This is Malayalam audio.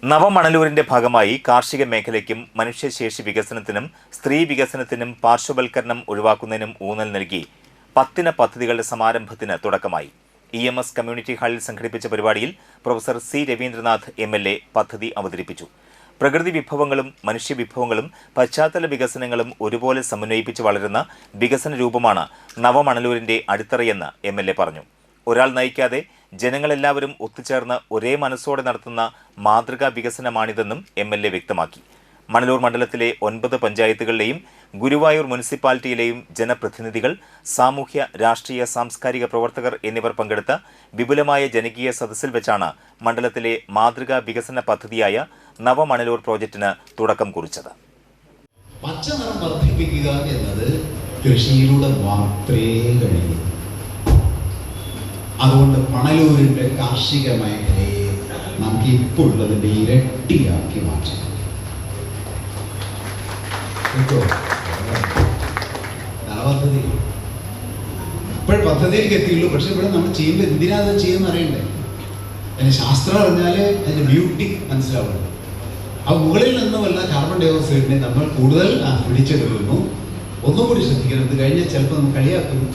നവമണലൂരിന്റെ ഭാഗമായി കാർഷിക മേഖലയ്ക്കും മനുഷ്യശേഷി വികസനത്തിനും സ്ത്രീ വികസനത്തിനും പാർശ്വവൽക്കരണം ഒഴിവാക്കുന്നതിനും ഊന്നൽ നൽകി 10 പദ്ധതികളുടെ സമാരംഭത്തിന് തുടക്കമായി. EMS കമ്മ്യൂണിറ്റി ഹാളിൽ സംഘടിപ്പിച്ച പരിപാടിയിൽ പ്രൊഫസർ സി രവീന്ദ്രനാഥ് MLA പദ്ധതി അവതരിപ്പിച്ചു. പ്രകൃതി വിഭവങ്ങളും മനുഷ്യവിഭവങ്ങളും പശ്ചാത്തല വികസനങ്ങളും ഒരുപോലെ സമന്വയിപ്പിച്ച് വളരുന്ന വികസന രൂപമാണ് നവമണലൂരിന്റെ അടിത്തറയെന്ന് MLA പറഞ്ഞു. ഒരാൾ നയിക്കാതെ ജനങ്ങളെല്ലാവരും ഒത്തുചേർന്ന് ഒരേ മനസ്സോടെ നടത്തുന്ന മാതൃകാ വികസനമാണിതെന്നും MLA വ്യക്തമാക്കി. മണലൂർ മണ്ഡലത്തിലെ 9 പഞ്ചായത്തുകളിലെയും ഗുരുവായൂർ മുനിസിപ്പാലിറ്റിയിലെയും ജനപ്രതിനിധികൾ, സാമൂഹ്യ, രാഷ്ട്രീയ, സാംസ്കാരിക പ്രവർത്തകർ എന്നിവർ പങ്കെടുത്ത വിപുലമായ ജനകീയ സദസ്സിൽ വെച്ചാണ് മണ്ഡലത്തിലെ മാതൃകാ വികസന പദ്ധതിയായ നവമണലൂർ പ്രോജക്റ്റിന് തുടക്കം കുറിച്ചത്. പച്ചനിറം വർദ്ധിപ്പിക്കുക എന്നത് കൃഷിയിലൂടെ മാത്രമേ കഴിയൂ. അതുകൊണ്ട് മണലൂരിൻ്റെ കാർഷിക മേഖലയെ നമുക്ക് ഇപ്പോൾ ഉള്ളതിൻ്റെ ഇരട്ടിയാക്കി മാറ്റാം. പദ്ധതി ഇപ്പോൾ പദ്ധതിയിലേക്ക് എത്തിയുള്ളൂ. പക്ഷെ ഇവിടെ നമ്മൾ ചെയ്യുമ്പോൾ എന്തിനാത് ചെയ്യുമെന്ന് അറിയണ്ടേ? അതിന് ശാസ്ത്രം അറിഞ്ഞാൽ അതിൻ്റെ ബ്യൂട്ടി മനസ്സിലാവുള്ളൂ. ആ മുകളിൽ നിന്നുമല്ല കാർബൺ ഡൈ ഓക്സൈഡിനെ നമ്മൾ കൂടുതൽ പിടിച്ചെടുക്കുന്നു. ഒന്നും കൂടി ശ്രദ്ധിക്കണം. ഇത് കഴിഞ്ഞാൽ ചിലപ്പോൾ നമ്മൾ കളിയാക്കുന്നു.